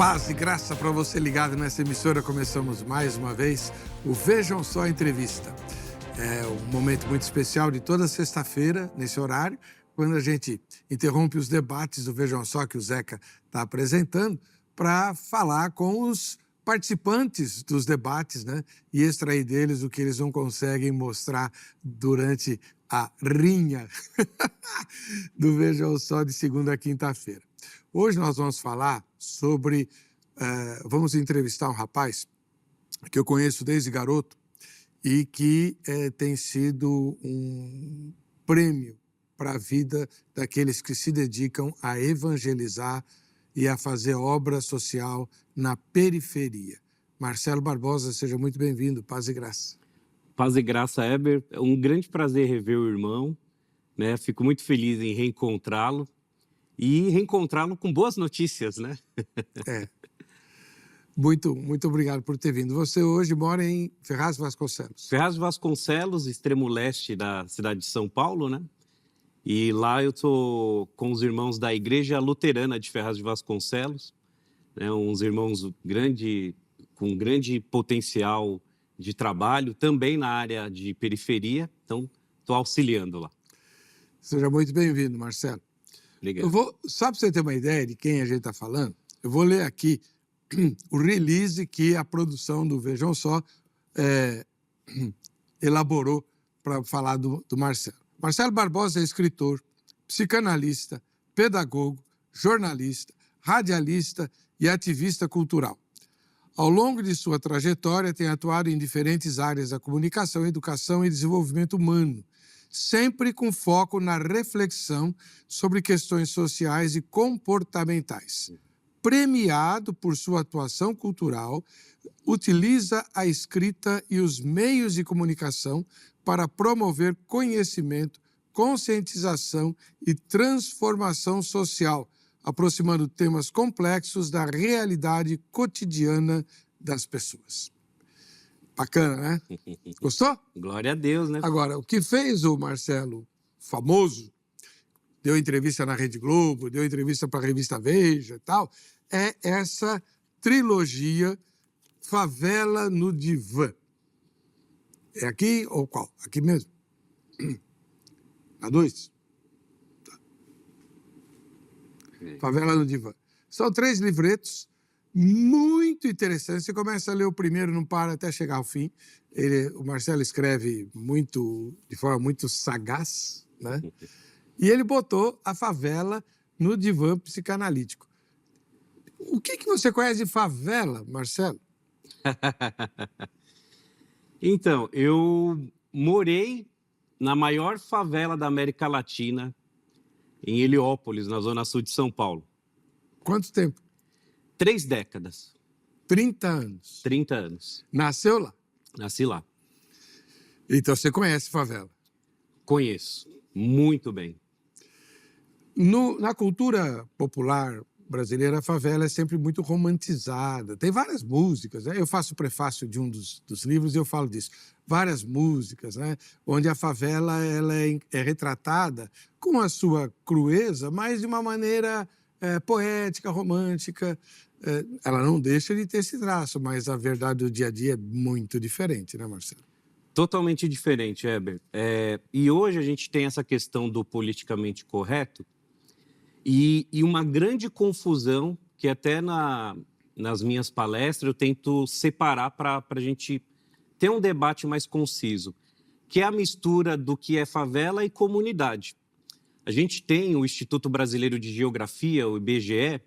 Paz e graça para você ligado nessa emissora. Começamos mais uma vez o Vejam Só Entrevista. É um momento muito especial de toda sexta-feira, nesse horário, quando a gente interrompe os debates do Vejam Só que o Zeca está apresentando, para falar com os participantes dos debates, né? E extrair deles o que eles não conseguem mostrar durante a rinha do Vejam Só de segunda a quinta-feira. Hoje nós vamos falar sobre... vamos entrevistar um rapaz que eu conheço desde garoto e que tem sido um prêmio para a vida daqueles que se dedicam a evangelizar e a fazer obra social na periferia. Marcelo Barbosa, seja muito bem-vindo. Paz e graça. Paz e graça, Heber. É um grande prazer rever o irmão, né? Fico muito feliz em reencontrá-lo e reencontrá-lo com boas notícias, né? Muito obrigado por ter vindo. Você hoje mora em Ferraz de Vasconcelos. Ferraz de Vasconcelos, extremo leste da cidade de São Paulo, né? E lá eu estou com os irmãos da Igreja Luterana de Ferraz de Vasconcelos, né? Uns irmãos com grande potencial de trabalho, também na área de periferia, então estou auxiliando lá. Seja muito bem-vindo, Marcelo. Obrigado. Só para você ter uma ideia de quem a gente está falando, eu vou ler aqui o release que a produção do Vejam Só elaborou para falar do Marcelo. Marcelo Barbosa é escritor, psicanalista, pedagogo, jornalista, radialista e ativista cultural. Ao longo de sua trajetória, tem atuado em diferentes áreas da comunicação, educação e desenvolvimento humano, sempre com foco na reflexão sobre questões sociais e comportamentais. Premiado por sua atuação cultural, utiliza a escrita e os meios de comunicação para promover conhecimento, conscientização e transformação social, aproximando temas complexos da realidade cotidiana das pessoas. Bacana, né? Gostou? Glória a Deus, né? Agora, o que fez o Marcelo famoso, deu entrevista na Rede Globo, deu entrevista para a revista Veja e tal, é essa trilogia Favela no Divã. É aqui ou qual? Aqui mesmo? A 2? Tá. Favela no Divã. São 3 livretos muito interessantes. Você começa a ler o primeiro, não para até chegar ao fim. O Marcelo escreve de forma muito sagaz, né? E ele botou a favela no divã psicanalítico. O que você conhece de favela, Marcelo? Então, eu morei na maior favela da América Latina, em Heliópolis, na zona sul de São Paulo. Quanto tempo? 3 décadas. 30 anos. 30 anos. Nasceu lá? Nasci lá. Então você conhece favela? Conheço, muito bem. Na cultura popular brasileira, a favela é sempre muito romantizada. Tem várias músicas, né? Eu faço o prefácio de um dos livros e eu falo disso. Várias músicas, né? Onde a favela ela é retratada com a sua crueza, mas de uma maneira poética, romântica. Ela não deixa de ter esse traço, mas a verdade do dia a dia é muito diferente, né, Marcelo? Totalmente diferente, Heber. E hoje a gente tem essa questão do politicamente correto e uma grande confusão que até nas minhas palestras eu tento separar para a gente ter um debate mais conciso, que é a mistura do que é favela e comunidade. A gente tem o Instituto Brasileiro de Geografia, o IBGE,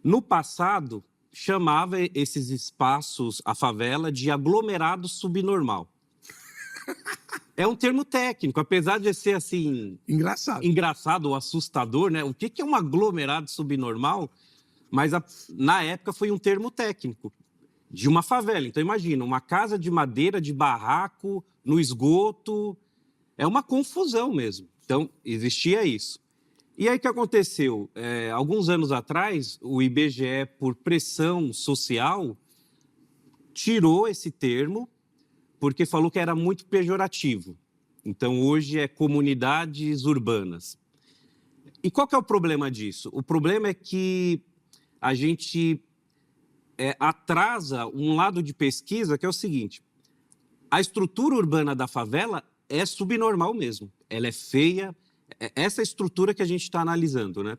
no passado chamava esses espaços, a favela, de aglomerado subnormal. É um termo técnico, apesar de ser assim... Engraçado ou assustador, né? O que é um aglomerado subnormal? Mas na época foi um termo técnico de uma favela. Então imagina, uma casa de madeira, de barraco, no esgoto. É uma confusão mesmo. Então existia isso. E aí o que aconteceu? Alguns anos atrás, o IBGE, por pressão social, tirou esse termo porque falou que era muito pejorativo. Então, hoje é comunidades urbanas. E qual que é o problema disso? O problema é que a gente atrasa um lado de pesquisa que é o seguinte: a estrutura urbana da favela é subnormal mesmo. Ela é feia, essa estrutura que a gente está analisando, né?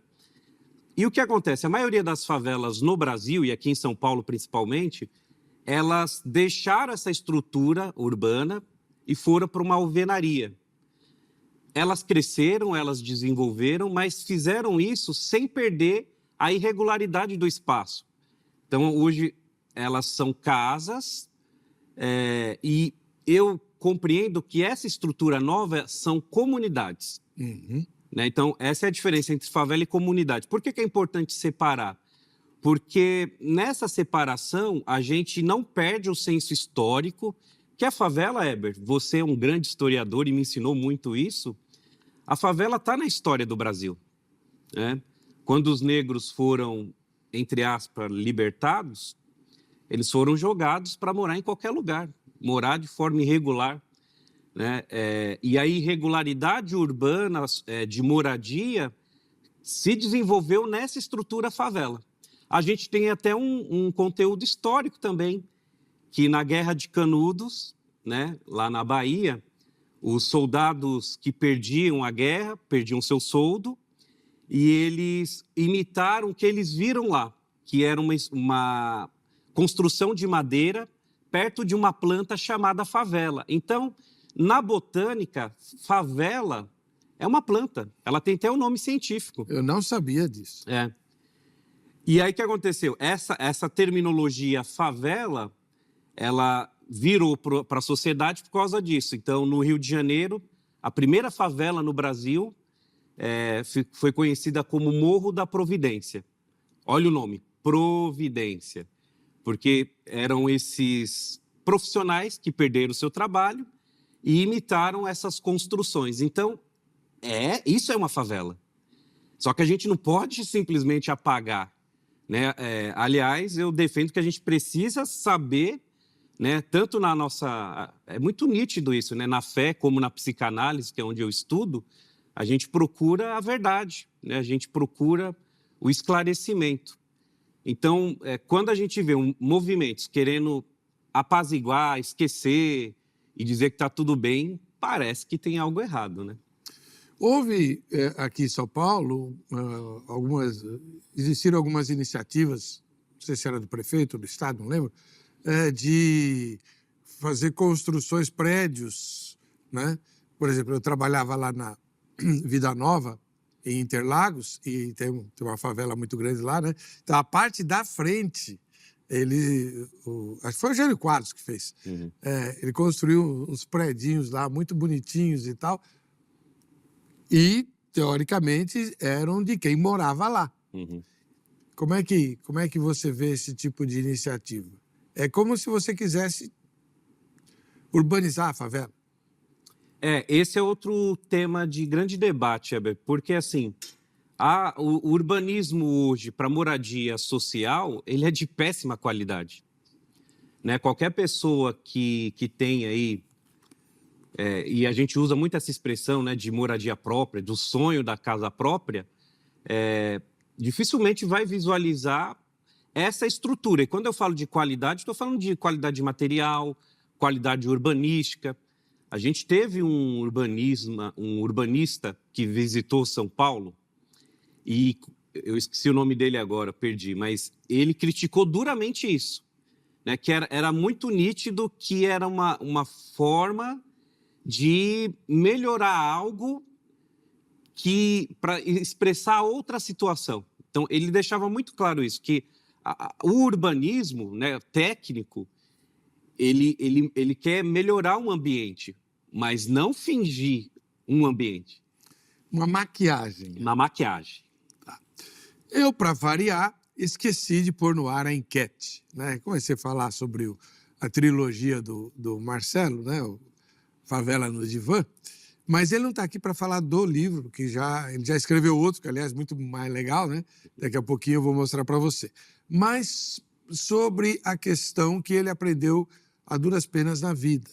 E o que acontece? A maioria das favelas no Brasil, e aqui em São Paulo principalmente, elas deixaram essa estrutura urbana e foram para uma alvenaria. Elas cresceram, elas desenvolveram, mas fizeram isso sem perder a irregularidade do espaço. Então, hoje, elas são casas, e eu compreendo que essa estrutura nova são comunidades. Uhum. Né? Então, essa é a diferença entre favela e comunidade. Por que é importante separar? Porque nessa separação, a gente não perde o senso histórico, que a favela, Heber, você é um grande historiador e me ensinou muito isso, a favela está na história do Brasil. Né? Quando os negros foram, entre aspas, libertados, eles foram jogados para morar em qualquer lugar, morar de forma irregular. Né? E a irregularidade urbana de moradia se desenvolveu nessa estrutura favela. A gente tem até um conteúdo histórico também, que na Guerra de Canudos, né, lá na Bahia, os soldados que perdiam a guerra, perdiam seu soldo, e eles imitaram o que eles viram lá, que era uma construção de madeira perto de uma planta chamada favela. Então, na botânica, favela é uma planta. Ela tem até um nome científico. Eu não sabia disso. E aí o que aconteceu? Essa terminologia favela, ela virou para a sociedade por causa disso. Então, no Rio de Janeiro, a primeira favela no Brasil foi conhecida como Morro da Providência. Olha o nome, Providência. Porque eram esses profissionais que perderam o seu trabalho e imitaram essas construções. Então, isso é uma favela. Só que a gente não pode simplesmente apagar. Né? Aliás, eu defendo que a gente precisa saber, né, tanto na nossa... É muito nítido isso, né? Na fé como na psicanálise, que é onde eu estudo, a gente procura a verdade, né? A gente procura o esclarecimento. Então, quando a gente vê movimentos querendo apaziguar, esquecer e dizer que está tudo bem, parece que tem algo errado, né? Houve aqui em São Paulo existiram algumas iniciativas, não sei se era do prefeito ou do estado, não lembro, de fazer construções, prédios, né? Por exemplo, eu trabalhava lá na Vida Nova, em Interlagos, e tem uma favela muito grande lá, né? Então, a parte da frente, acho que foi o Jânio Quadros que fez. Uhum. Ele construiu uns predinhos lá, muito bonitinhos e tal, e, teoricamente, eram de quem morava lá. Uhum. Como é que você vê esse tipo de iniciativa? É como se você quisesse urbanizar a favela. Esse é outro tema de grande debate, Heber, porque, assim, o urbanismo hoje para moradia social, ele é de péssima qualidade. Né? Qualquer pessoa que tem aí, e a gente usa muito essa expressão, né, de moradia própria, do sonho da casa própria, dificilmente vai visualizar essa estrutura. E quando eu falo de qualidade, estou falando de qualidade material, qualidade urbanística. A gente teve um urbanista que visitou São Paulo, e eu esqueci o nome dele agora, perdi, mas ele criticou duramente isso, né? Que era muito nítido que era uma forma de melhorar algo para expressar outra situação. Então, ele deixava muito claro isso, que o urbanismo, né, técnico, ele quer melhorar um ambiente, mas não fingir um ambiente. Uma maquiagem. Uma maquiagem. Tá. Eu, para variar, esqueci de pôr no ar a enquete. Né? Comecei a falar sobre a trilogia do Marcelo, né? O Favela no Divã, mas ele não está aqui para falar do livro, que ele já escreveu outro, que, aliás, muito mais legal, né? Daqui a pouquinho eu vou mostrar para você. Mas sobre a questão que ele aprendeu a duras penas na vida.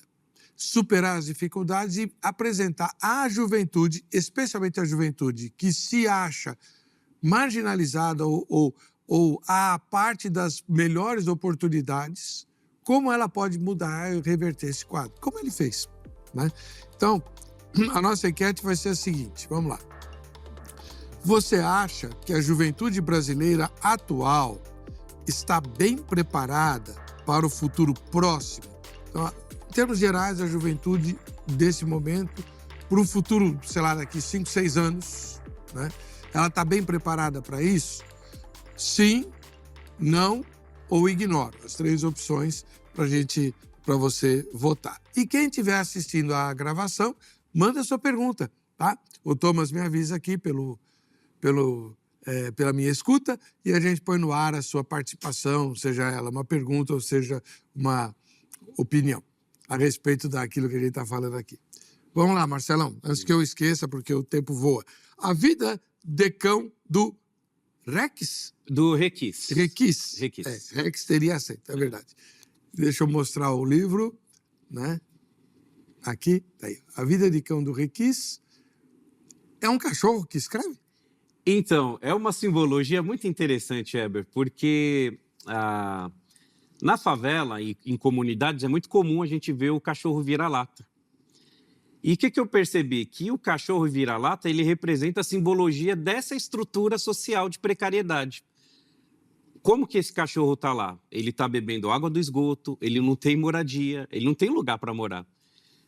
Superar as dificuldades e apresentar à juventude, especialmente a juventude que se acha marginalizada ou ou a parte das melhores oportunidades, como ela pode mudar e reverter esse quadro, como ele fez, né? Então, a nossa enquete vai ser a seguinte, vamos lá. Você acha que a juventude brasileira atual está bem preparada para o futuro próximo? Então, em termos gerais, a juventude desse momento, para um futuro, sei lá, daqui 5, 6 anos, né? Ela está bem preparada para isso? Sim, não ou ignoro. As 3 opções para você votar. E quem estiver assistindo a gravação, manda a sua pergunta, tá? O Thomas me avisa aqui pela minha escuta e a gente põe no ar a sua participação, seja ela uma pergunta ou seja uma opinião a respeito daquilo que a gente está falando aqui. Vamos lá, Marcelão, antes que eu esqueça, porque o tempo voa. A vida de cão do Rex? Do Requis. Requis. Requis. Rex teria aceito, é verdade. Deixa eu mostrar o livro, né? Aqui, tá aí. A vida de cão do Requis. É um cachorro que escreve? Então, é uma simbologia muito interessante, Heber, porque na favela e em comunidades é muito comum a gente ver o cachorro vira-lata. E o que eu percebi? Que o cachorro vira-lata, ele representa a simbologia dessa estrutura social de precariedade. Como que esse cachorro está lá? Ele está bebendo água do esgoto, ele não tem moradia, ele não tem lugar para morar,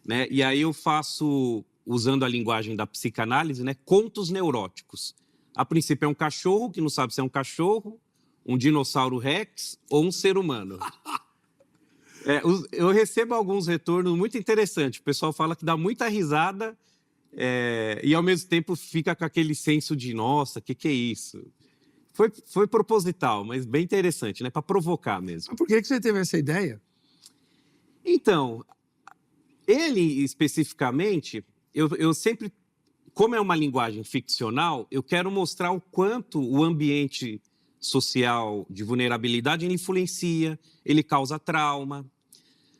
né? E aí eu faço, usando a linguagem da psicanálise, né, contos neuróticos. A princípio é um cachorro que não sabe se é um cachorro, um dinossauro Rex ou um ser humano. Eu recebo alguns retornos muito interessantes. O pessoal fala que dá muita risada e, ao mesmo tempo, fica com aquele senso de, nossa, o que é isso? Foi proposital, mas bem interessante, né? Para provocar mesmo. Mas por que você teve essa ideia? Então, ele especificamente, eu sempre, como é uma linguagem ficcional, eu quero mostrar o quanto o ambiente social de vulnerabilidade ele influencia, ele causa trauma,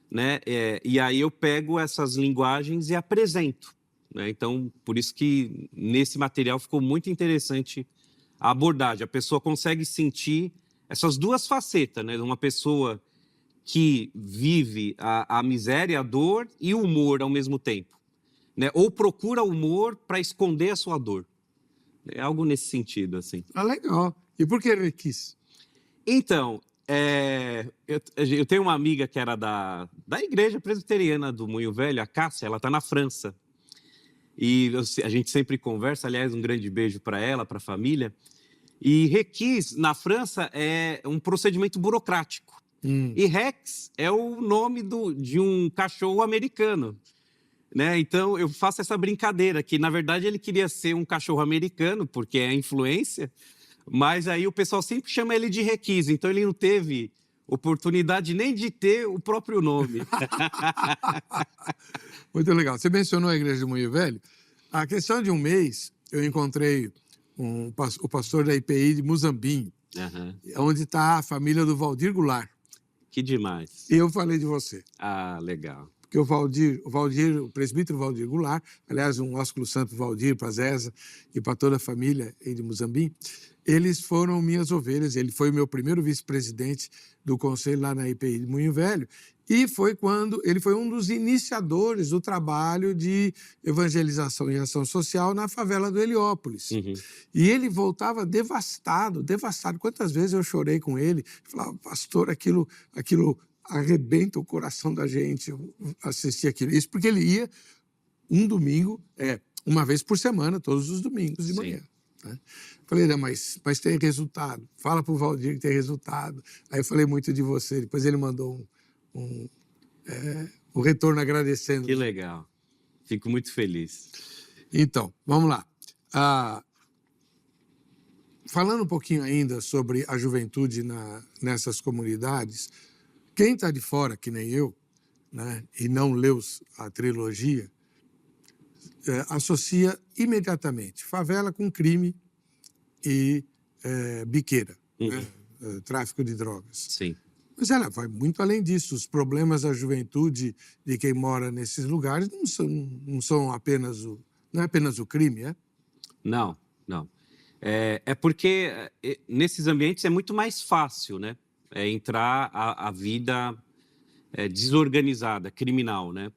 né? E aí eu pego essas linguagens e apresento, né? Então, por isso que nesse material ficou muito interessante a abordagem. A pessoa consegue sentir essas 2 facetas, né? Uma pessoa que vive a miséria, a dor e o humor ao mesmo tempo, né? Ou procura humor para esconder a sua dor. É algo nesse sentido, assim. Ah, legal. E por que Requis? Então, eu tenho uma amiga que era da igreja presbiteriana do Moinho Velho, a Cássia, ela está na França. E a gente sempre conversa, aliás, um grande beijo para ela, para a família. E Requis, na França, é um procedimento burocrático. E Rex é o nome de um cachorro americano, né? Então, eu faço essa brincadeira, que, na verdade, ele queria ser um cachorro americano, porque é a influência, mas aí o pessoal sempre chama ele de Requis, então ele não teve oportunidade nem de ter o próprio nome. Muito legal. Você mencionou a igreja de Moinho Velho. A questão de um mês, eu encontrei o pastor da IPI de Muzambinho, onde está a família do Valdir Goulart. Que demais. E eu falei de você. Ah, legal. Porque o presbítero Valdir Goulart, aliás, um ósculo santo Valdir para Zéza e para toda a família aí de Muzambinho, eles foram minhas ovelhas. Ele foi o meu primeiro vice-presidente do conselho lá na IPI de Moinho Velho. E foi quando ele foi um dos iniciadores do trabalho de evangelização e ação social na favela do Heliópolis. E ele voltava devastado. Quantas vezes eu chorei com ele, falava, pastor, aquilo arrebenta o coração da gente, eu assistir aquilo. Isso porque ele ia um domingo, uma vez por semana, todos os domingos de manhã. Né? Falei, não, mas tem resultado. Fala para o Valdir que tem resultado. Aí eu falei muito de você. Depois ele mandou um retorno agradecendo. Que legal. Fico muito feliz. Então, vamos lá. Falando um pouquinho ainda sobre a juventude nessas comunidades, quem está de fora, que nem eu, né, e não leu a trilogia, associa imediatamente favela com crime e biqueira, né, tráfico de drogas. Sim. Mas ela vai muito além disso. Os problemas da juventude de quem mora nesses lugares não é apenas o crime, é? Não. É porque nesses ambientes é muito mais fácil, né? Entrar a vida desorganizada, criminal, né?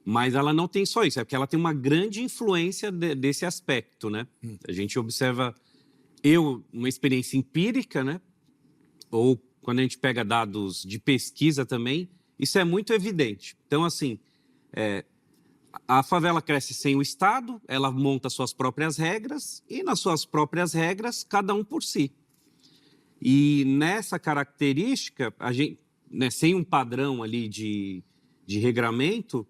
Mas ela não tem só isso, é porque ela tem uma grande influência desse aspecto, né? A gente observa, uma experiência empírica, né? Ou quando a gente pega dados de pesquisa também, isso é muito evidente. Então, assim, a favela cresce sem o Estado, ela monta suas próprias regras e, nas suas próprias regras, cada um por si. E nessa característica, a gente, né, sem um padrão ali de regramento,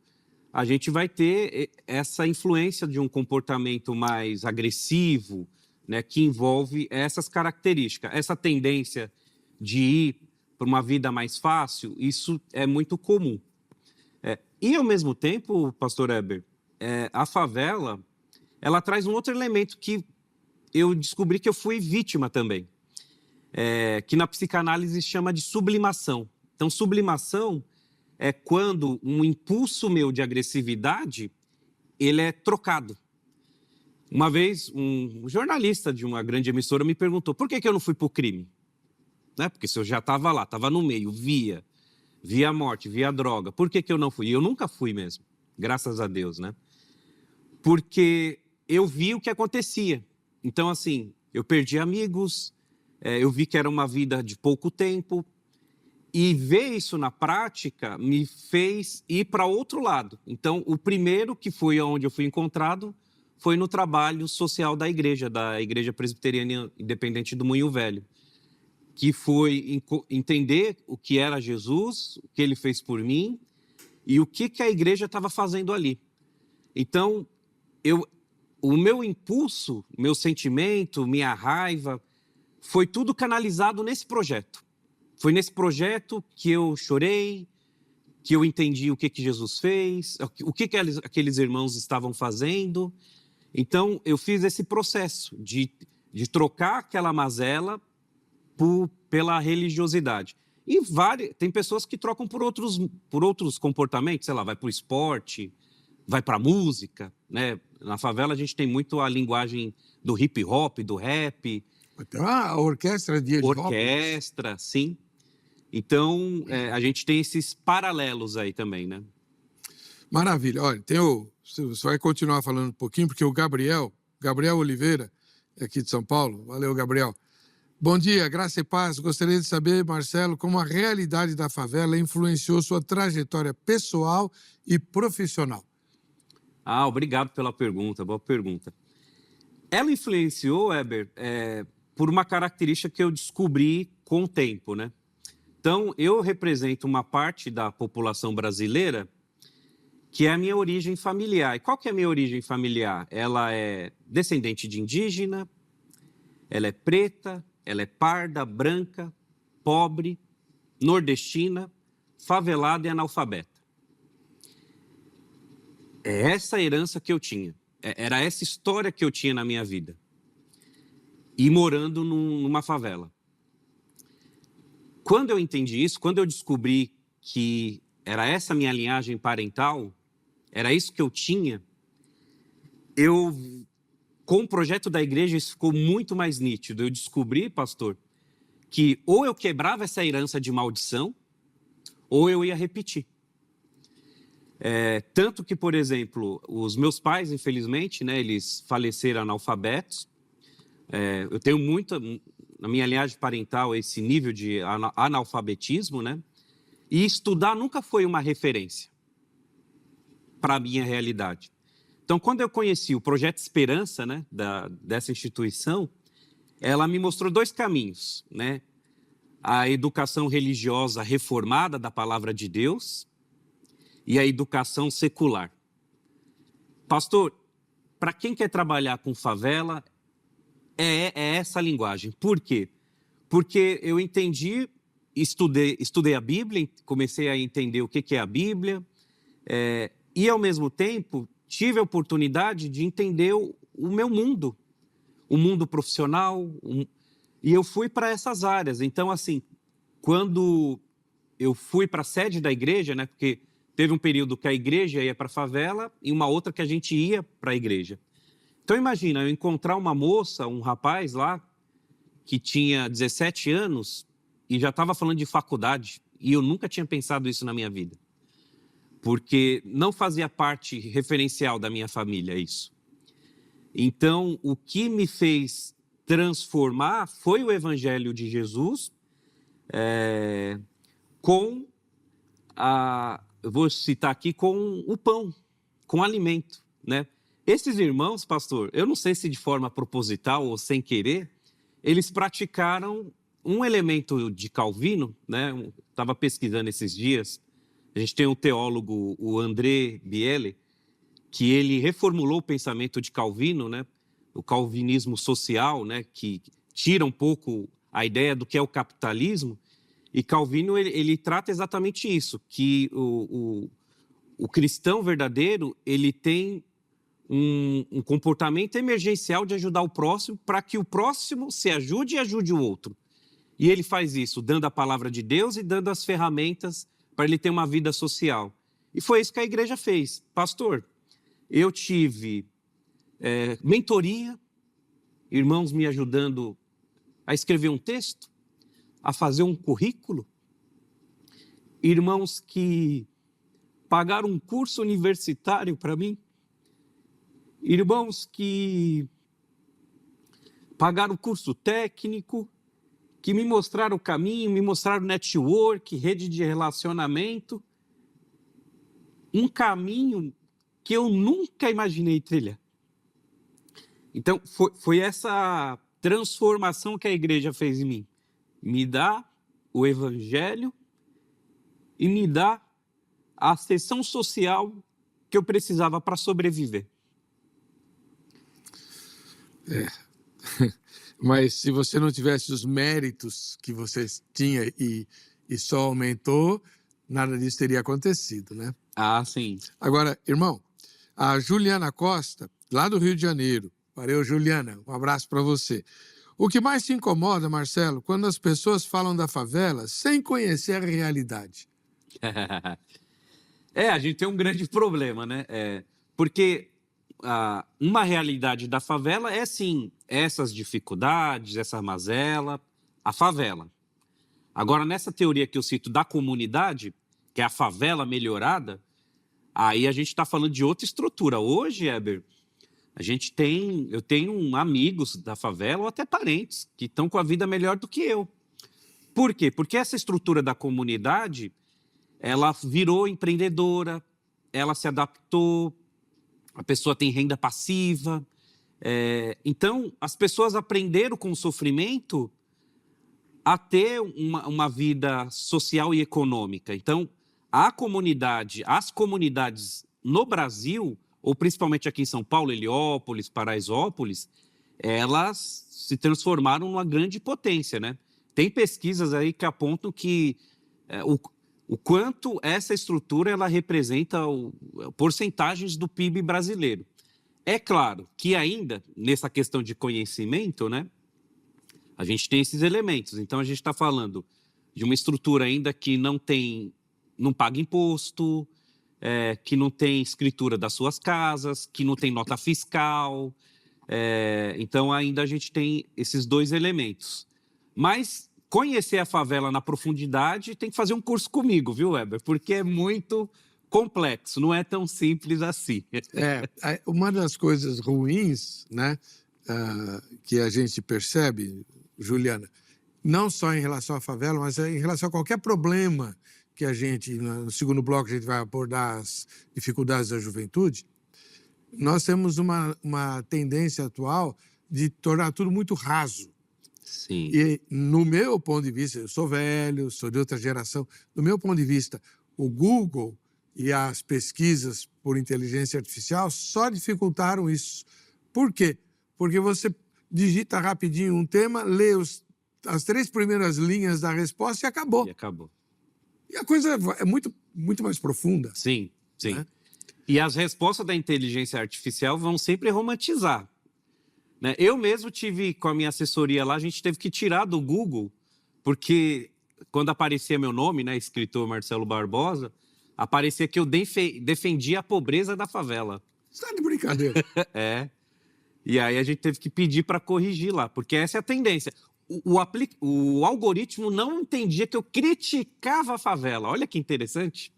a gente vai ter essa influência de um comportamento mais agressivo, né, que envolve essas características. Essa tendência de ir para uma vida mais fácil, isso é muito comum. E, ao mesmo tempo, pastor Heber, a favela, ela traz um outro elemento que eu descobri que eu fui vítima também, que na psicanálise chama de sublimação. Então, sublimação é quando um impulso meu de agressividade, ele é trocado. Uma vez, um jornalista de uma grande emissora me perguntou por que eu não fui para o crime? Né? Porque se eu já estava lá, estava no meio, via a morte, via a droga, por que eu não fui? E eu nunca fui mesmo, graças a Deus, né? Porque eu vi o que acontecia. Então, assim, eu perdi amigos, eu vi que era uma vida de pouco tempo, e ver isso na prática me fez ir para outro lado. Então, o primeiro que foi onde eu fui encontrado foi no trabalho social da Igreja Presbiteriana Independente do Moinho Velho, que foi entender o que era Jesus, o que ele fez por mim e o que a igreja estava fazendo ali. Então, o meu impulso, meu sentimento, minha raiva, foi tudo canalizado nesse projeto. Foi nesse projeto que eu chorei, que eu entendi o que Jesus fez, o que aqueles irmãos estavam fazendo. Então, eu fiz esse processo de trocar aquela mazela pela religiosidade. E tem pessoas que trocam por outros comportamentos, sei lá, vai para o esporte, vai para a música, né? Na favela a gente tem muito a linguagem do hip hop, do rap. Até a orquestra de orquestra, sim. Então, a gente tem esses paralelos aí também, né? Maravilha. Olha, você vai continuar falando um pouquinho, porque o Gabriel Oliveira, aqui de São Paulo. Valeu, Gabriel. Bom dia, graça e paz. Gostaria de saber, Marcelo, como a realidade da favela influenciou sua trajetória pessoal e profissional. Obrigado pela pergunta, boa pergunta. Ela influenciou, Heber, por uma característica que eu descobri com o tempo, né? Então, eu represento uma parte da população brasileira que é a minha origem familiar. E qual que é a minha origem familiar? Ela é descendente de indígena, ela é preta, ela é parda, branca, pobre, nordestina, favelada e analfabeta. É essa herança que eu tinha. Era essa história que eu tinha na minha vida. E morando numa favela. Quando eu entendi isso, quando eu descobri que era essa minha linhagem parental, era isso que eu tinha, com o projeto da igreja, isso ficou muito mais nítido. Eu descobri, pastor, que ou eu quebrava essa herança de maldição, ou eu ia repetir. Tanto que, por exemplo, os meus pais, infelizmente, né, eles faleceram analfabetos. Eu tenho muito, na minha linhagem parental, esse nível de analfabetismo, né? E estudar nunca foi uma referência para a minha realidade. Então, quando eu conheci o Projeto Esperança, né, dessa instituição, ela me mostrou dois caminhos, né? A educação religiosa reformada da Palavra de Deus e a educação secular. Pastor, para quem quer trabalhar com favela, é essa linguagem. Por quê? Porque eu entendi, estudei a Bíblia, comecei a entender o que é a Bíblia, e, ao mesmo tempo, tive a oportunidade de entender o meu mundo, o mundo profissional, e eu fui para essas áreas. Então, assim, quando eu fui para a sede da igreja, né, porque teve um período que a igreja ia para a favela e uma outra que a gente ia para a igreja. Então imagina, eu encontrar uma moça, um rapaz lá, que tinha 17 anos e já estava falando de faculdade, e eu nunca tinha pensado isso na minha vida. Porque não fazia parte referencial da minha família isso. Então, o que me fez transformar foi o Evangelho de Jesus com eu vou citar aqui, com o pão, com o alimento, né? Esses irmãos, pastor, eu não sei se de forma proposital ou sem querer, eles praticaram um elemento de Calvino, né? Estava pesquisando esses dias. A gente tem um teólogo, o André Biele, que ele reformulou o pensamento de Calvino, né? O calvinismo social, né? Que tira um pouco a ideia do que é o capitalismo. E Calvino ele trata exatamente isso, que o cristão verdadeiro ele tem um comportamento emergencial de ajudar o próximo para que o próximo se ajude e ajude o outro. E ele faz isso dando a palavra de Deus e dando as ferramentas para ele ter uma vida social. E foi isso que a igreja fez. Pastor, eu tive mentoria, irmãos me ajudando a escrever um texto, a fazer um currículo, irmãos que pagaram um curso universitário para mim, irmãos que pagaram curso técnico, que me mostraram o caminho, me mostraram network, rede de relacionamento, um caminho que eu nunca imaginei trilhar. Então, foi essa transformação que a igreja fez em mim. Me dá o Evangelho e me dá a ascensão social que eu precisava para sobreviver. Mas se você não tivesse os méritos que você tinha e só aumentou, nada disso teria acontecido, né? Ah, sim. Agora, irmão, a Juliana Costa, lá do Rio de Janeiro, valeu, Juliana, um abraço para você. O que mais te incomoda, Marcelo, quando as pessoas falam da favela sem conhecer a realidade? A gente tem um grande problema, né? Porque uma realidade da favela é, sim, essas dificuldades, essa mazela, a favela. Agora, nessa teoria que eu cito da comunidade, que é a favela melhorada, aí a gente está falando de outra estrutura. Hoje, Heber, eu tenho amigos da favela ou até parentes que estão com a vida melhor do que eu. Por quê? Porque essa estrutura da comunidade, ela virou empreendedora, ela se adaptou, a pessoa tem renda passiva. Então, as pessoas aprenderam com o sofrimento a ter uma vida social e econômica. Então, as comunidades no Brasil, ou principalmente aqui em São Paulo, Heliópolis, Paraisópolis, elas se transformaram numa grande potência, né? Tem pesquisas aí que apontam que o quanto essa estrutura ela representa porcentagens do PIB brasileiro. É claro que ainda, nessa questão de conhecimento, né, a gente tem esses elementos. Então, a gente está falando de uma estrutura ainda que não paga imposto, que não tem escritura das suas casas, que não tem nota fiscal. Então, ainda a gente tem esses dois elementos. Mas conhecer a favela na profundidade tem que fazer um curso comigo, viu, Weber? Porque é muito complexo, não é tão simples assim. Uma das coisas ruins, né, que a gente percebe, Juliana, não só em relação à favela, mas em relação a qualquer problema que a gente, no segundo bloco, a gente vai abordar as dificuldades da juventude, nós temos uma tendência atual de tornar tudo muito raso. Sim. E, no meu ponto de vista, eu sou velho, sou de outra geração, do meu ponto de vista, o Google e as pesquisas por inteligência artificial só dificultaram isso. Por quê? Porque você digita rapidinho um tema, lê as 3 primeiras linhas da resposta e acabou. E a coisa é muito, muito mais profunda. Sim, sim. Né? E as respostas da inteligência artificial vão sempre romantizar. Né? Eu mesmo tive, com a minha assessoria lá, a gente teve que tirar do Google, porque quando aparecia meu nome, né, escritor Marcelo Barbosa, aparecia que eu defendia a pobreza da favela. Você está de brincadeira. E aí a gente teve que pedir para corrigir lá, porque essa é a tendência. O algoritmo não entendia que eu criticava a favela. Olha que interessante.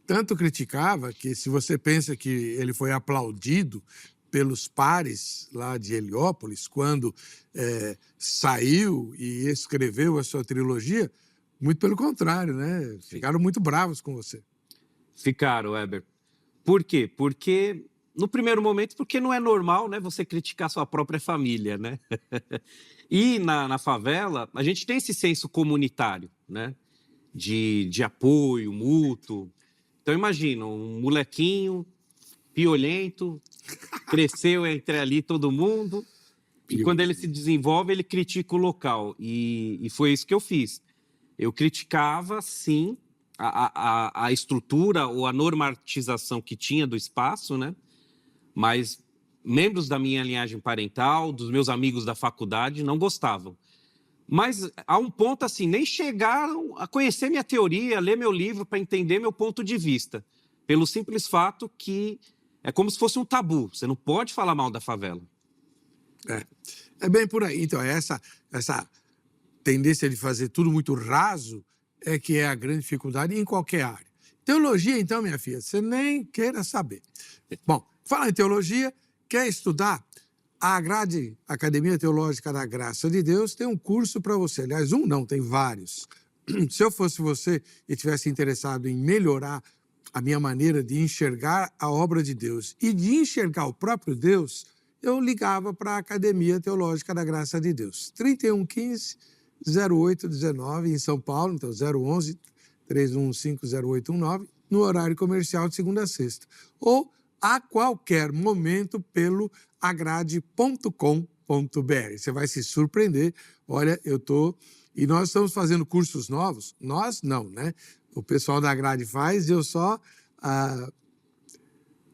Tanto criticava que, se você pensa que ele foi aplaudido pelos pares lá de Heliópolis, quando saiu e escreveu a sua trilogia, muito pelo contrário, né? Ficaram muito bravos com você. Ficaram, Weber. Por quê? Porque, no primeiro momento, porque não é normal, né, você criticar sua própria família, né? E na favela, a gente tem esse senso comunitário, né? De apoio mútuo. Então, imagina, um molequinho piolento, cresceu entre ali todo mundo, e quando ele se desenvolve, ele critica o local. E foi isso que eu fiz. Eu criticava, sim, a estrutura ou a normatização que tinha do espaço, né? Mas membros da minha linhagem parental, dos meus amigos da faculdade, não gostavam. Mas a um ponto assim, nem chegaram a conhecer minha teoria, ler meu livro para entender meu ponto de vista. Pelo simples fato que é como se fosse um tabu. Você não pode falar mal da favela. É bem por aí. Então, essa tendência de fazer tudo muito raso é que é a grande dificuldade em qualquer área. Teologia, então, minha filha, você nem queira saber. Bom, falar em teologia, quer estudar? A Grade Academia Teológica da Graça de Deus tem um curso para você. Aliás, um não, tem vários. Se eu fosse você e tivesse interessado em melhorar a minha maneira de enxergar a obra de Deus e de enxergar o próprio Deus, eu ligava para a Academia Teológica da Graça de Deus. 3115-0819, em São Paulo, então 011-315-0819, no horário comercial de segunda a sexta. Ou a qualquer momento pelo agrade.com.br. Você vai se surpreender. Olha, e nós estamos fazendo cursos novos. Nós não, né? O pessoal da Agrade faz e eu só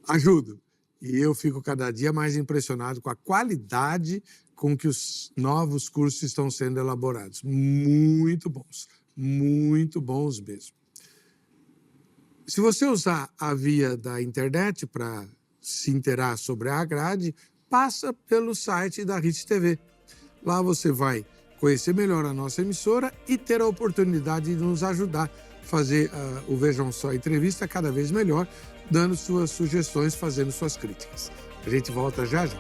ajudo. E eu fico cada dia mais impressionado com a qualidade com que os novos cursos estão sendo elaborados. Muito bons mesmo. Se você usar a via da internet para se inteirar sobre a Agrade, passa pelo site da RIT TV. Lá você vai conhecer melhor a nossa emissora e ter a oportunidade de nos ajudar a fazer o Vejam Só Entrevista cada vez melhor, dando suas sugestões, fazendo suas críticas. A gente volta já já.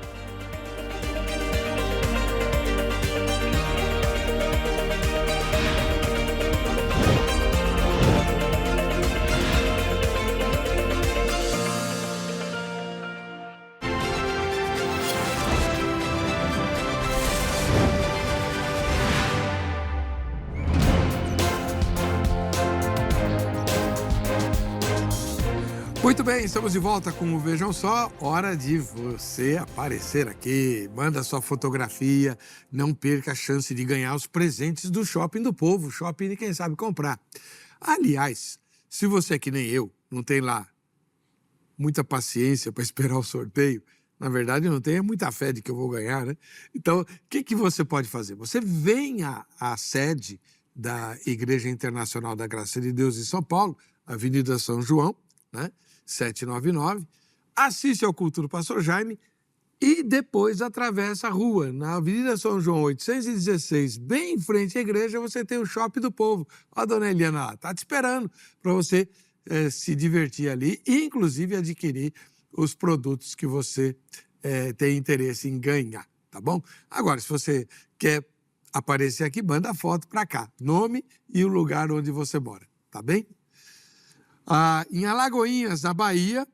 Muito bem, estamos de volta com o Vejam Só. Hora de você aparecer aqui. Manda sua fotografia. Não perca a chance de ganhar os presentes do Shopping do Povo. Shopping de quem sabe comprar. Aliás, se você é que nem eu, não tem lá muita paciência para esperar o sorteio, na verdade não tem muita fé de que eu vou ganhar, né? Então, o que você pode fazer? Você vem à sede da Igreja Internacional da Graça de Deus em São Paulo, Avenida São João, né? 799, assiste ao culto do Pastor Jaime e depois atravessa a rua. Na Avenida São João 816, bem em frente à igreja, você tem o Shopping do Povo. Ó, a dona Eliana lá, está te esperando para você se divertir ali e, inclusive, adquirir os produtos que você tem interesse em ganhar, tá bom? Agora, se você quer aparecer aqui, manda a foto para cá, nome e o lugar onde você mora, tá bem? Em Alagoinhas, na Bahia,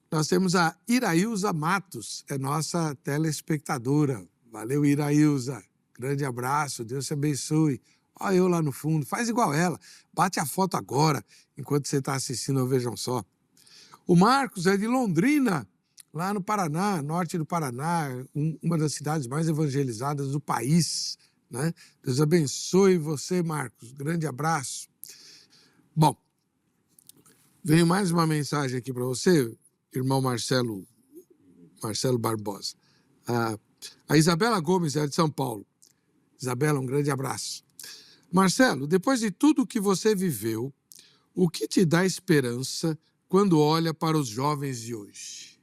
nós temos a Irailza Matos, é nossa telespectadora. Valeu, Irailza. Grande abraço, Deus te abençoe. Olha eu lá no fundo, faz igual ela. Bate a foto agora, enquanto você está assistindo ao Vejam Só. O Marcos é de Londrina, lá no Paraná, norte do Paraná, uma das cidades mais evangelizadas do país, né? Deus abençoe você, Marcos. Grande abraço. Bom, veio mais uma mensagem aqui para você, irmão Marcelo Barbosa. A Isabela Gomes é de São Paulo. Isabela, um grande abraço. Marcelo, depois de tudo que você viveu, o que te dá esperança quando olha para os jovens de hoje?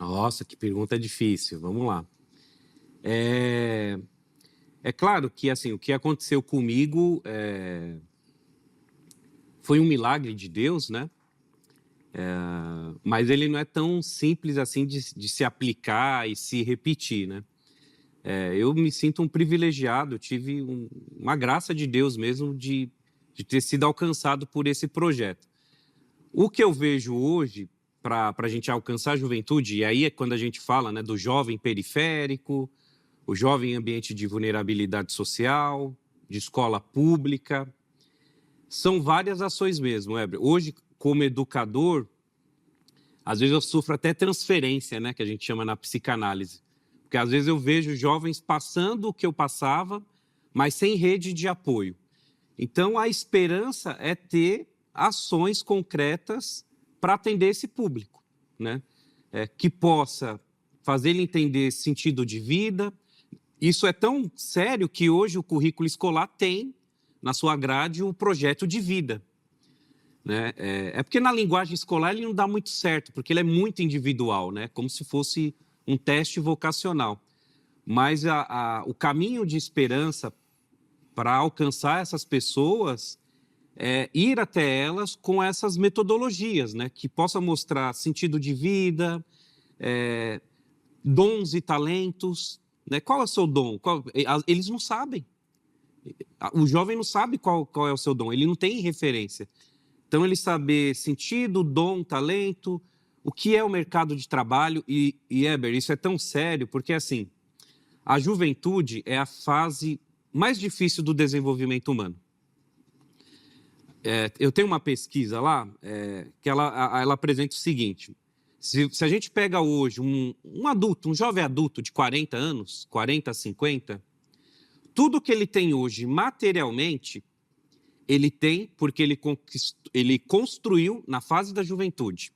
Nossa, que pergunta difícil. Vamos lá. É, é claro que assim, o que aconteceu comigo foi um milagre de Deus, né? Mas ele não é tão simples assim de se aplicar e se repetir, né? Eu me sinto um privilegiado, eu tive uma graça de Deus mesmo de ter sido alcançado por esse projeto. O que eu vejo hoje para a gente alcançar a juventude, e aí é quando a gente fala, né, do jovem periférico, o jovem em ambiente de vulnerabilidade social, de escola pública, são várias ações mesmo, Heber. Hoje, como educador, às vezes eu sofro até transferência, né, que a gente chama na psicanálise. Porque às vezes eu vejo jovens passando o que eu passava, mas sem rede de apoio. Então, a esperança é ter ações concretas para atender esse público, né? Que possa fazer ele entender sentido de vida. Isso é tão sério que hoje o currículo escolar tem na sua grade o projeto de vida, né? Porque na linguagem escolar ele não dá muito certo, porque ele é muito individual, né? Como se fosse um teste vocacional. Mas o caminho de esperança para alcançar essas pessoas é ir até elas com essas metodologias, né? Que possa mostrar sentido de vida, dons e talentos, né? Qual é o seu dom? Eles não sabem. O jovem não sabe qual é o seu dom, ele não tem referência. Então, ele saber sentido, dom, talento, o que é o mercado de trabalho. E Heber, isso é tão sério, porque, assim, a juventude é a fase mais difícil do desenvolvimento humano. Eu tenho uma pesquisa lá que ela apresenta o seguinte: se a gente pega hoje um adulto, um jovem adulto de 40 anos, 40 a 50, tudo que ele tem hoje materialmente, ele tem porque ele construiu na fase da juventude.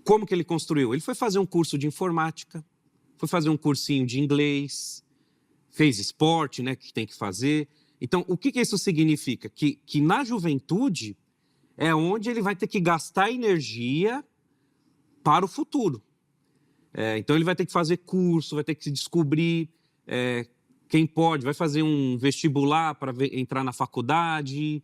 Como que ele construiu? Ele foi fazer um curso de informática, foi fazer um cursinho de inglês, fez esporte, né, que tem que fazer. Então, o que isso significa? Que na juventude é onde ele vai ter que gastar energia para o futuro. Então, ele vai ter que fazer curso, vai ter que se descobrir. Quem pode, vai fazer um vestibular para entrar na faculdade.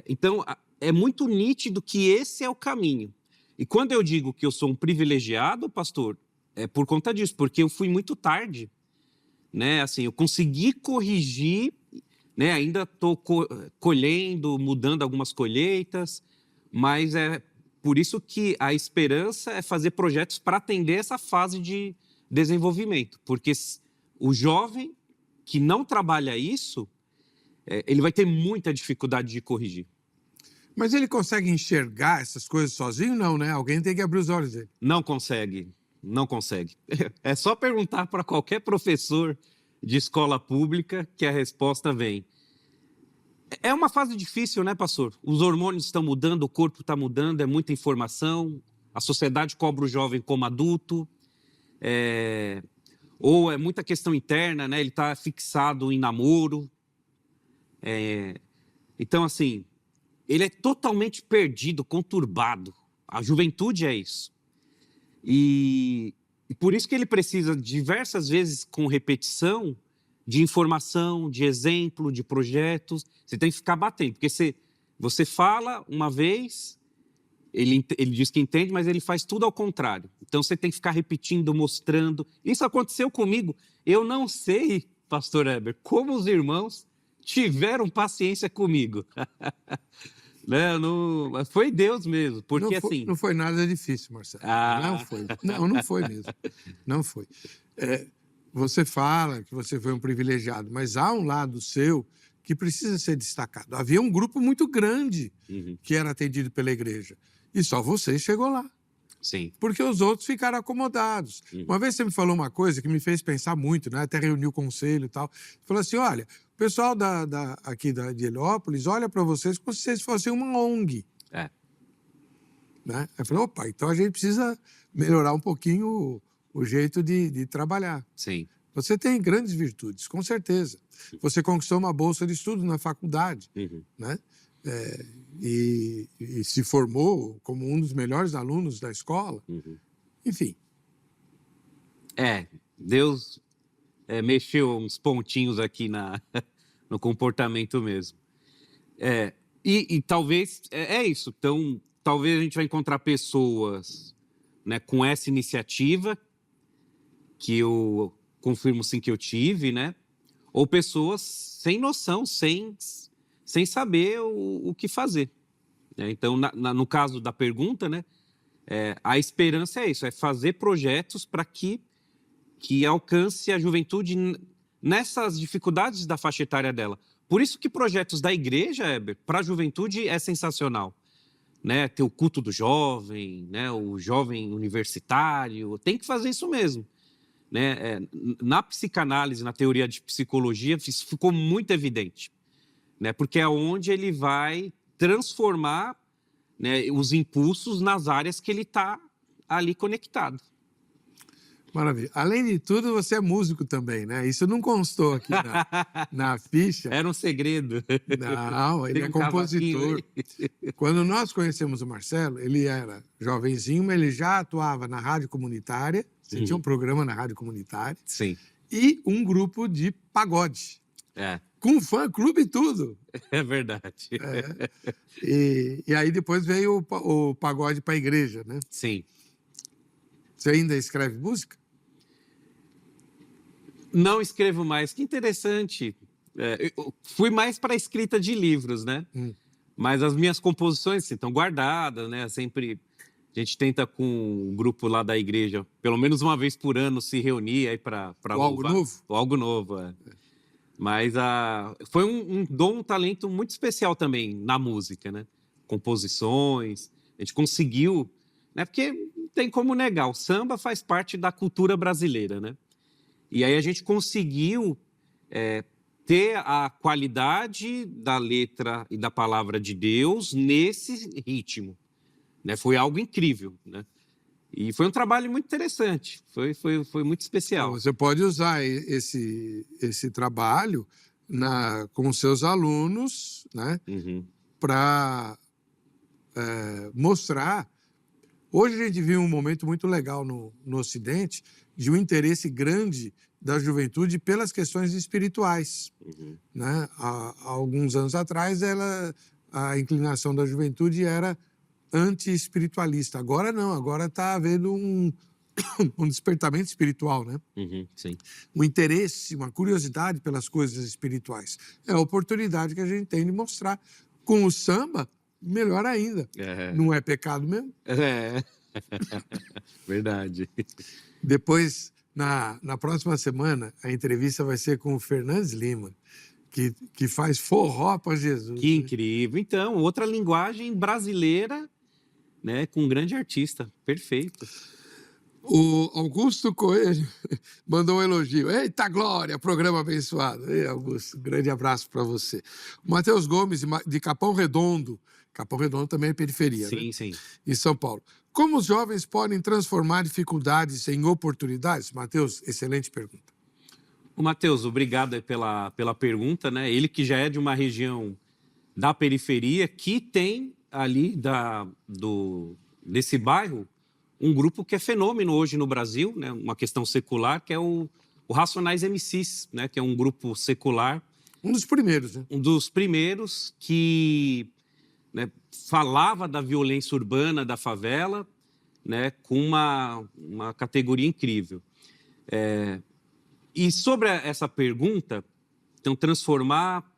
Então, é muito nítido que esse é o caminho. E quando eu digo que eu sou um privilegiado, pastor, é por conta disso, porque eu fui muito tarde. Né? Assim, eu consegui corrigir, né? Ainda estou colhendo, mudando algumas colheitas, mas é por isso que a esperança é fazer projetos para atender essa fase de desenvolvimento, porque o jovem que não trabalha isso, ele vai ter muita dificuldade de corrigir. Mas ele consegue enxergar essas coisas sozinho? Não, né? Alguém tem que abrir os olhos dele. Não consegue. Não consegue. É só perguntar para qualquer professor de escola pública que a resposta vem. É uma fase difícil, né, pastor? Os hormônios estão mudando, o corpo está mudando, é muita informação, a sociedade cobra o jovem como adulto, ou é muita questão interna, né? Ele está fixado em namoro. Então, assim, ele é totalmente perdido, conturbado. A juventude é isso. E por isso que ele precisa, diversas vezes, com repetição, de informação, de exemplo, de projetos. Você tem que ficar batendo, porque você fala uma vez, ele diz que entende, mas ele faz tudo ao contrário. Então, você tem que ficar repetindo, mostrando. Isso aconteceu comigo. Eu não sei, pastor Heber, como os irmãos tiveram paciência comigo. Não, foi Deus mesmo, porque assim... Não foi nada difícil, Marcelo. Não foi. Não foi mesmo. Não foi. Você fala que você foi um privilegiado, mas há um lado seu que precisa ser destacado. Havia um grupo muito grande que era atendido pela igreja. E só você chegou lá. Sim. Porque os outros ficaram acomodados. Uma vez você me falou uma coisa que me fez pensar muito, né? Até reuniu o conselho e tal. Falou assim, olha, o pessoal aqui de Heliópolis olha para vocês como se vocês fossem uma ONG. Né? Eu falei, opa, então a gente precisa melhorar um pouquinho o jeito de trabalhar. Sim. Você tem grandes virtudes, com certeza. Você conquistou uma bolsa de estudo na faculdade, né? E se formou como um dos melhores alunos da escola. Enfim. Deus mexeu uns pontinhos aqui no comportamento mesmo. E talvez é isso. Então, talvez a gente vai encontrar pessoas, né, com essa iniciativa, que eu confirmo sim que eu tive, né? Ou pessoas sem noção, sem saber o que fazer. Então, no caso da pergunta, né, a esperança é isso, é fazer projetos para que alcance a juventude nessas dificuldades da faixa etária dela. Por isso que projetos da igreja, Heber, para a juventude é sensacional. Né? Ter o culto do jovem, né? O jovem universitário, tem que fazer isso mesmo. Né? Na psicanálise, na teoria de psicologia, isso ficou muito evidente. Né? Porque é onde ele vai transformar, né, os impulsos nas áreas que ele está ali conectado. Maravilha. Além de tudo, você é músico também, né? Isso não constou aqui na ficha. Era um segredo. Não, ele é compositor. Quando nós conhecemos o Marcelo, ele era jovenzinho, mas ele já atuava na rádio comunitária. Você tinha um programa na rádio comunitária. Sim. E um grupo de pagode. Com fã-clube e tudo. É verdade. E aí depois veio o pagode para a igreja, né? Sim. Você ainda escreve música? Não escrevo mais. Que interessante. Eu fui mais para a escrita de livros, né? Mas as minhas composições estão guardadas, né? Sempre a gente tenta com um grupo lá da igreja, pelo menos uma vez por ano, se reunir aí para Algo novo? O Algo Novo, Mas foi um dom, um talento muito especial também na música, né? Composições, a gente conseguiu, né? Porque não tem como negar, o samba faz parte da cultura brasileira, né? E aí a gente conseguiu ter a qualidade da letra e da palavra de Deus nesse ritmo, né? Foi algo incrível, né? E foi um trabalho muito interessante, foi muito especial. Então, você pode usar esse trabalho com os seus alunos, né? Para mostrar. Hoje a gente vive um momento muito legal no Ocidente de um interesse grande da juventude pelas questões espirituais. Né? Há alguns anos atrás, a inclinação da juventude era anti-espiritualista. Agora não, agora está havendo um despertamento espiritual, né? Sim. Um interesse, uma curiosidade pelas coisas espirituais. É a oportunidade que a gente tem de mostrar. Com o samba, melhor ainda. Não é pecado mesmo? Verdade. Depois, na próxima semana, a entrevista vai ser com o Fernandes Lima, que faz forró para Jesus. Que incrível. Então, outra linguagem brasileira, né, com um grande artista. Perfeito. O Augusto Coelho mandou um elogio. Eita glória, programa abençoado. Ei, Augusto, grande abraço para você. O Matheus Gomes, de Capão Redondo. Capão Redondo também é periferia, sim, né? Sim. Em São Paulo. Como os jovens podem transformar dificuldades em oportunidades? Matheus, excelente pergunta. O Matheus, obrigado pela pergunta, né? Ele que já é de uma região da periferia, que tem ali desse bairro um grupo que é fenômeno hoje no Brasil, né? Uma questão secular, que é o Racionais MCs, né? Que é um grupo secular. Um dos primeiros, né? Um dos primeiros que, né, falava da violência urbana da favela, né? Com uma categoria incrível. E sobre essa pergunta, então, transformar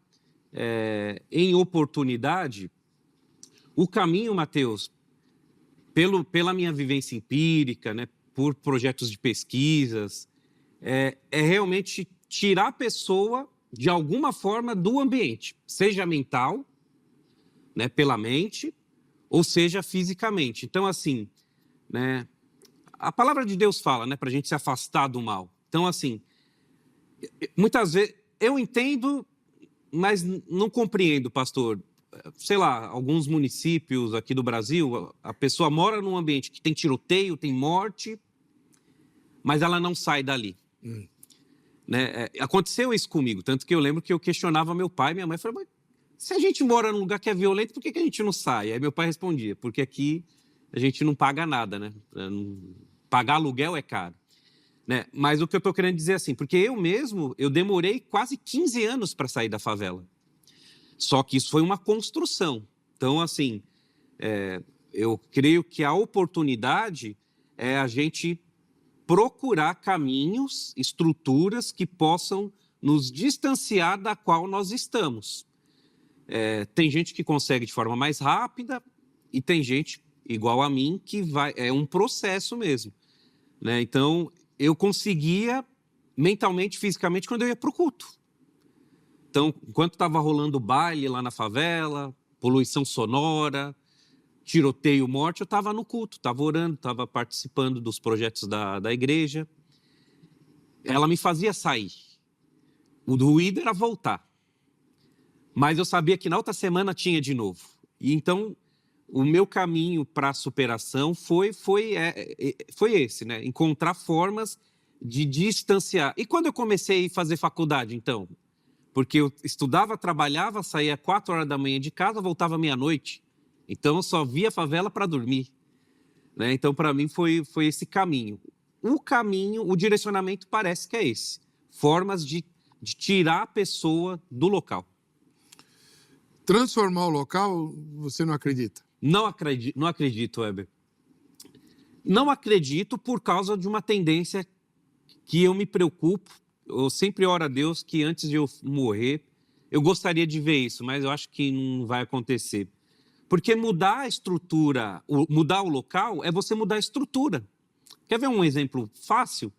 em oportunidade, o caminho, Matheus, pela minha vivência empírica, né, por projetos de pesquisas, é realmente tirar a pessoa, de alguma forma, do ambiente, seja mental, né, pela mente, ou seja fisicamente. Então, assim, né, a palavra de Deus fala, né, para a gente se afastar do mal. Então, assim, muitas vezes eu entendo, mas não compreendo, pastor. Sei lá, alguns municípios aqui do Brasil, a pessoa mora num ambiente que tem tiroteio, tem morte, mas ela não sai dali. Né? Aconteceu isso comigo, tanto que eu lembro que eu questionava meu pai e minha mãe, falei, mas se a gente mora num lugar que é violento, por que a gente não sai? Aí meu pai respondia, porque aqui a gente não paga nada, né? pagar aluguel é caro. Né? Mas o que eu estou querendo dizer assim, porque eu demorei quase 15 anos para sair da favela. Só que isso foi uma construção. Então, assim, eu creio que a oportunidade é a gente procurar caminhos, estruturas que possam nos distanciar da qual nós estamos. Tem gente que consegue de forma mais rápida e tem gente, igual a mim, que é um processo mesmo. Né? Então, eu conseguia mentalmente, fisicamente, quando eu ia para o culto. Então, enquanto estava rolando baile lá na favela, poluição sonora, tiroteio, morte, eu estava no culto, estava orando, estava participando dos projetos da igreja. Ela me fazia sair. O ruído era voltar. Mas eu sabia que na outra semana tinha de novo. E então, o meu caminho para a superação foi esse, né? Encontrar formas de distanciar. E quando eu comecei a fazer faculdade, então? Porque eu estudava, trabalhava, saía 4 horas da manhã de casa, voltava meia-noite. Então, eu só via a favela para dormir. Né? Então, para mim, foi esse caminho. O direcionamento parece que é esse. Formas de tirar a pessoa do local. Transformar o local, você não acredita? Não acredito, Weber. Não acredito por causa de uma tendência que eu me preocupo. Eu sempre oro a Deus que antes de eu morrer, eu gostaria de ver isso, mas eu acho que não vai acontecer. Porque mudar a estrutura, mudar o local, é você mudar a estrutura. Quer ver um exemplo fácil?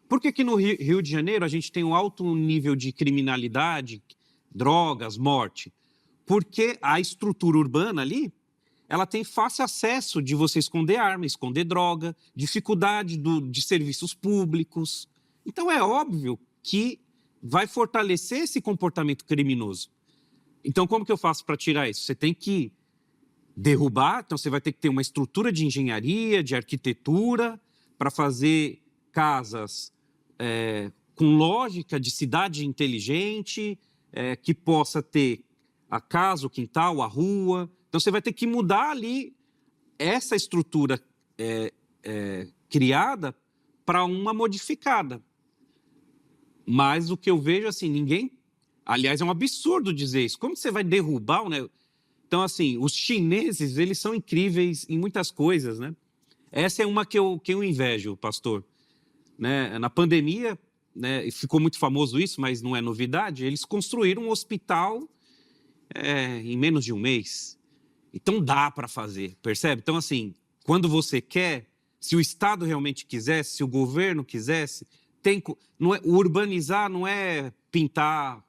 Por que no Rio de Janeiro a gente tem um alto nível de criminalidade, drogas, morte? Porque a estrutura urbana ali, ela tem fácil acesso de você esconder arma, esconder droga, dificuldade de serviços públicos. Então é óbvio que vai fortalecer esse comportamento criminoso. Então como que eu faço para tirar isso? Você tem que derrubar, então você vai ter que ter uma estrutura de engenharia, de arquitetura, para fazer casas com lógica de cidade inteligente, que possa ter a casa, o quintal, a rua. Então você vai ter que mudar ali essa estrutura criada para uma modificada. Mas o que eu vejo, assim, ninguém... Aliás, é um absurdo dizer isso. Como você vai derrubar, né? Então, assim, os chineses, eles são incríveis em muitas coisas, né? Essa é uma que eu invejo, pastor. Né? Na pandemia, né, ficou muito famoso isso, mas não é novidade, eles construíram um hospital em menos de um mês. Então, dá para fazer, percebe? Então, assim, quando você quer, se o Estado realmente quisesse, se o governo quisesse, urbanizar não é pintar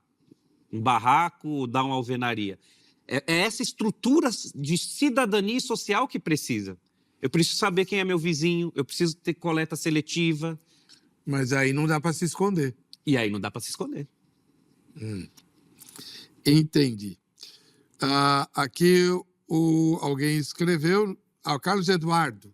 um barraco, dar uma alvenaria. É essa estrutura de cidadania social que precisa. Eu preciso saber quem é meu vizinho, eu preciso ter coleta seletiva. Mas aí não dá para se esconder. E aí não dá para se esconder. Entendi. Aqui alguém escreveu, Carlos Eduardo,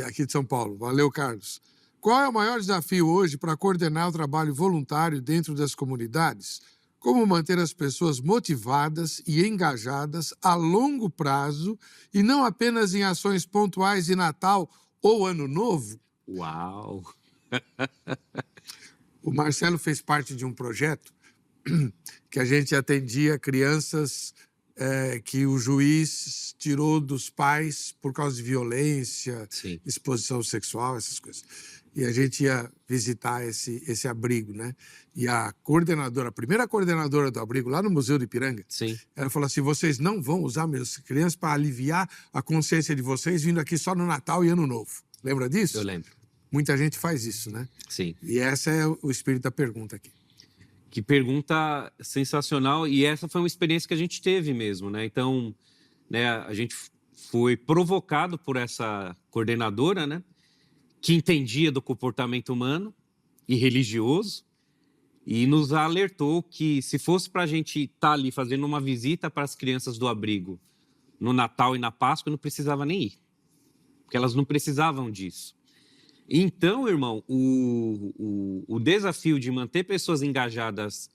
aqui de São Paulo. Valeu, Carlos. Qual é o maior desafio hoje para coordenar o trabalho voluntário dentro das comunidades? Como manter as pessoas motivadas e engajadas a longo prazo e não apenas em ações pontuais de Natal ou Ano Novo? Uau! O Marcelo fez parte de um projeto que a gente atendia crianças que o juiz tirou dos pais por causa de violência, Sim. exposição sexual, essas coisas. E a gente ia visitar esse abrigo, né? E a primeira coordenadora do abrigo, lá no Museu do Ipiranga, Sim. ela falou assim, vocês não vão usar minhas crianças para aliviar a consciência de vocês vindo aqui só no Natal e Ano Novo. Lembra disso? Eu lembro. Muita gente faz isso, né? Sim. E esse é o espírito da pergunta aqui. Que pergunta sensacional. E essa foi uma experiência que a gente teve mesmo, né? Então, né, a gente foi provocado por essa coordenadora, né? Que entendia do comportamento humano e religioso e nos alertou que se fosse para a gente estar ali fazendo uma visita para as crianças do abrigo no Natal e na Páscoa, não precisava nem ir, porque elas não precisavam disso. Então, irmão, o desafio de manter pessoas engajadas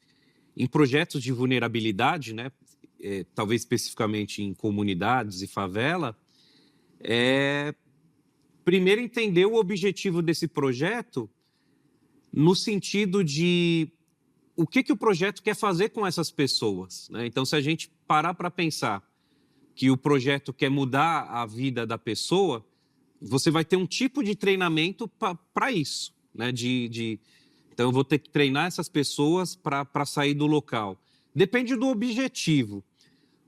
em projetos de vulnerabilidade, né, talvez especificamente em comunidades e favela, primeiro entender o objetivo desse projeto no sentido de o que o projeto quer fazer com essas pessoas, né? Então, se a gente parar para pensar que o projeto quer mudar a vida da pessoa, você vai ter um tipo de treinamento para isso, né? Então, eu vou ter que treinar essas pessoas para sair do local. Depende do objetivo,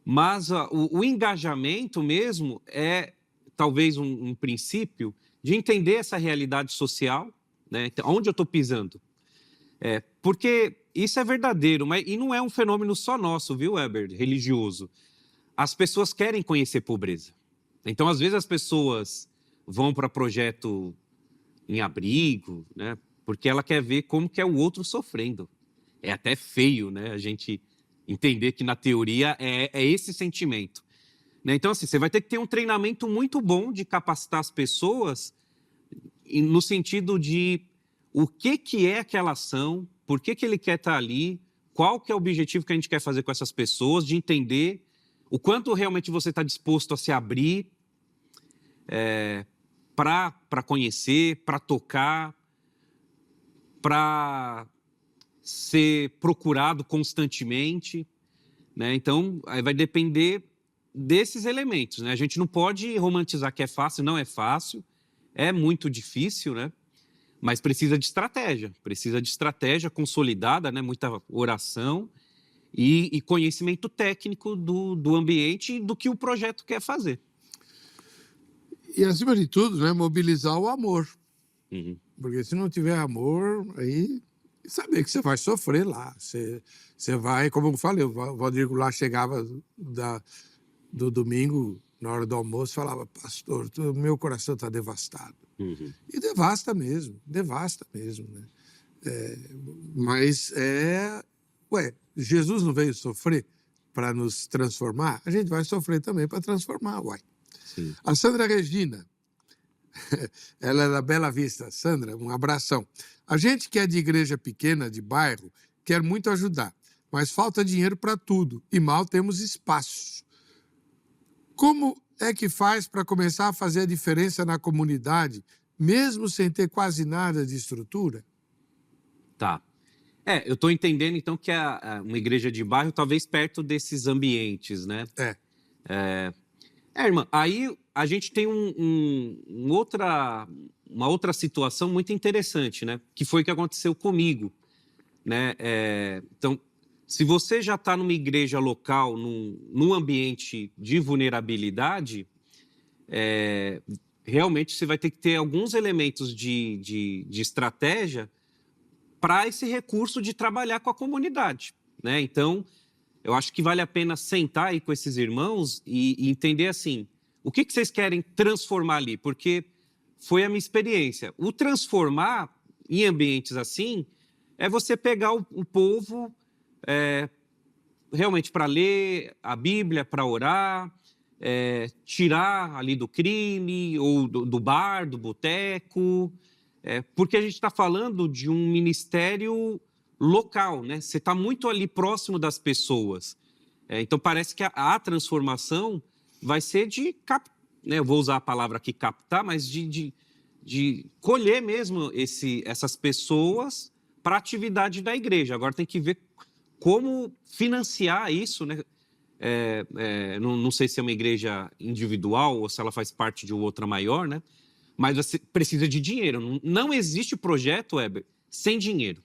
mas o engajamento mesmo é talvez um princípio de entender essa realidade social, né? Então, onde eu estou pisando. Porque isso é verdadeiro, e não é um fenômeno só nosso, viu, Weber, religioso. As pessoas querem conhecer pobreza. Então, às vezes, as pessoas vão para projeto em abrigo, né? Porque ela quer ver como que é o outro sofrendo. É até feio, né? A gente entender que, na teoria, é esse sentimento. Né? Então, assim, você vai ter que ter um treinamento muito bom de capacitar as pessoas no sentido de o que é aquela ação, por que ele quer estar ali, qual que é o objetivo que a gente quer fazer com essas pessoas, de entender o quanto realmente você está disposto a se abrir para conhecer, para tocar, para ser procurado constantemente, né? Então, aí vai depender desses elementos, né? A gente não pode romantizar que é fácil, não é fácil, é muito difícil, né? Mas precisa de estratégia consolidada, né? Muita oração e conhecimento técnico do ambiente e do que o projeto quer fazer. E, acima de tudo, né, mobilizar o amor. Uhum. Porque se não tiver amor, aí saber que você vai sofrer lá. Você vai, como eu falei, o Rodrigo lá chegava do domingo, na hora do almoço, falava: pastor, meu coração está devastado. Uhum. E devasta mesmo, né? Mas Jesus não veio sofrer para nos transformar? A gente vai sofrer também para transformar, uai. Sim. A Sandra Regina, ela é da Bela Vista. Sandra, um abração. A gente que é de igreja pequena, de bairro, quer muito ajudar, mas falta dinheiro para tudo e mal temos espaço. Como é que faz para começar a fazer a diferença na comunidade, mesmo sem ter quase nada de estrutura? Tá. Eu estou entendendo, então, que uma igreja de bairro, talvez perto desses ambientes, né? Irmã, aí a gente tem uma outra situação muito interessante, né? Que foi o que aconteceu comigo, né? Então, se você já está numa igreja local, num ambiente de vulnerabilidade, realmente você vai ter que ter alguns elementos de estratégia para esse recurso de trabalhar com a comunidade, né? Então, eu acho que vale a pena sentar aí com esses irmãos e entender assim, o que vocês querem transformar ali? Porque foi a minha experiência. O transformar em ambientes assim é você pegar o povo realmente para ler a Bíblia, para orar, tirar ali do crime ou do bar, do boteco, porque a gente está falando de um ministério local, né? Você está muito ali próximo das pessoas. Então, parece que a transformação vai ser né? Eu vou usar a palavra aqui, captar, mas de colher mesmo essas pessoas para a atividade da igreja. Agora tem que ver como financiar isso, né? Não sei se é uma igreja individual ou se ela faz parte de outra maior, né? Mas você precisa de dinheiro. Não existe projeto, Weber, sem dinheiro.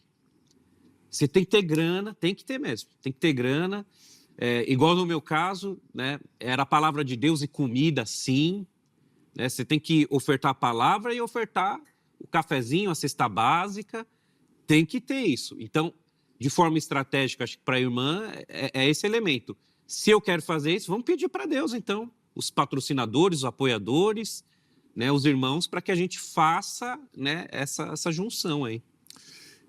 Você tem que ter grana, tem que ter mesmo. Tem que ter grana. Igual no meu caso, né? Era a palavra de Deus e comida, sim. Né? Você tem que ofertar a palavra e ofertar o cafezinho, a cesta básica. Tem que ter isso. Então, de forma estratégica, acho que para a irmã é esse elemento. Se eu quero fazer isso, vamos pedir para Deus, então, os patrocinadores, os apoiadores, né, os irmãos, para que a gente faça, né, essa junção aí.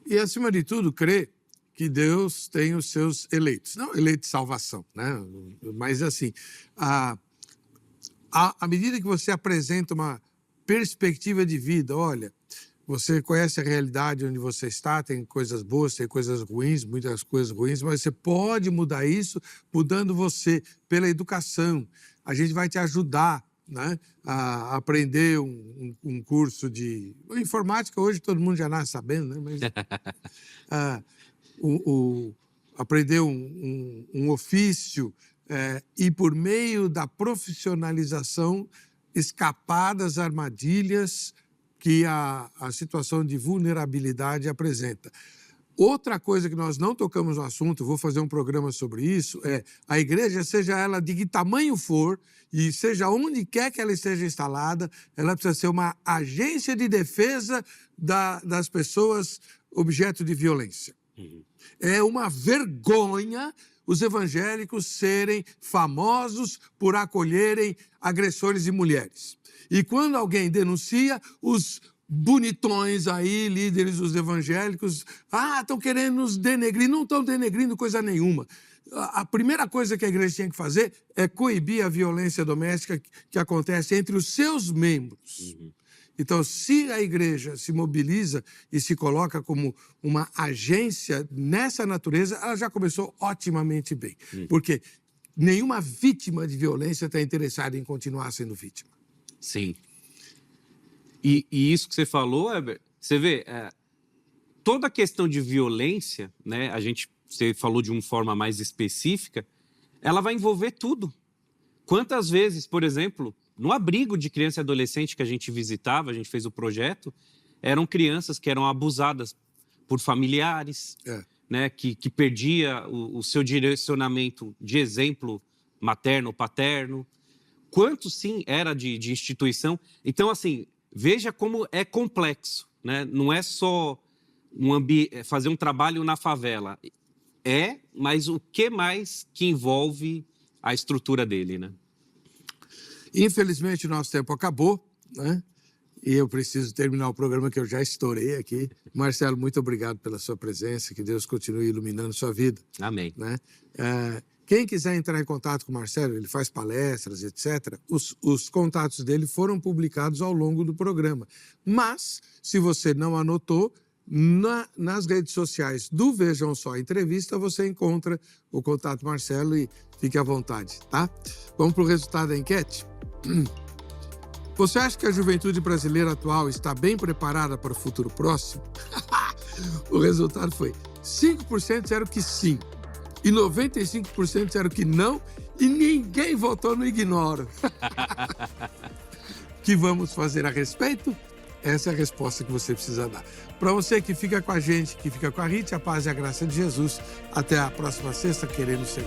E, acima de tudo, crer que Deus tem os seus eleitos. Não eleitos de salvação, né? Mas, assim, à medida que você apresenta uma perspectiva de vida, olha, você conhece a realidade onde você está, tem coisas boas, tem coisas ruins, muitas coisas ruins, mas você pode mudar isso mudando você pela educação. A gente vai te ajudar né? A aprender um curso de informática, hoje todo mundo já nasce sabendo, né? Mas, aprender um ofício e, por meio da profissionalização, escapar das armadilhas que a situação de vulnerabilidade apresenta. Outra coisa que nós não tocamos no assunto, vou fazer um programa sobre isso, a igreja, seja ela de que tamanho for, e seja onde quer que ela esteja instalada, ela precisa ser uma agência de defesa das pessoas objeto de violência. É uma vergonha os evangélicos serem famosos por acolherem agressores de mulheres. E quando alguém denuncia, os bonitões aí, líderes dos evangélicos, estão querendo nos denegrir. Não estão denegrindo coisa nenhuma. A primeira coisa que a igreja tinha que fazer é coibir a violência doméstica que acontece entre os seus membros. Então, se a igreja se mobiliza e se coloca como uma agência nessa natureza, ela já começou otimamente bem. Porque nenhuma vítima de violência está interessada em continuar sendo vítima. Sim. E isso que você falou, Heber, você vê, toda a questão de violência, né, você falou de uma forma mais específica, ela vai envolver tudo. Quantas vezes, por exemplo, no abrigo de criança e adolescente que a gente visitava, a gente fez o projeto, eram crianças que eram abusadas por familiares, né, que perdia o seu direcionamento de exemplo materno, paterno. Quanto, sim, era de instituição. Então, assim, veja como é complexo, né? Não é só fazer um trabalho na favela. Mas o que mais que envolve a estrutura dele, né? Infelizmente, o nosso tempo acabou, né? E eu preciso terminar o programa que eu já estourei aqui. Marcelo, muito obrigado pela sua presença. Que Deus continue iluminando sua vida. Amém. Né? Quem quiser entrar em contato com o Marcelo, ele faz palestras, etc. Os contatos dele foram publicados ao longo do programa. Mas, se você não anotou, nas redes sociais do Vejam Só Entrevista, você encontra o contato Marcelo e fique à vontade, tá? Vamos para o resultado da enquete? Você acha que a juventude brasileira atual está bem preparada para o futuro próximo? O resultado foi 5% disseram que sim, e 95% disseram que não, e ninguém votou no ignoro. O que vamos fazer a respeito? Essa é a resposta que você precisa dar. Para você que fica com a gente, que fica com a Rit, a paz e a graça de Jesus. Até a próxima sexta, querendo ser.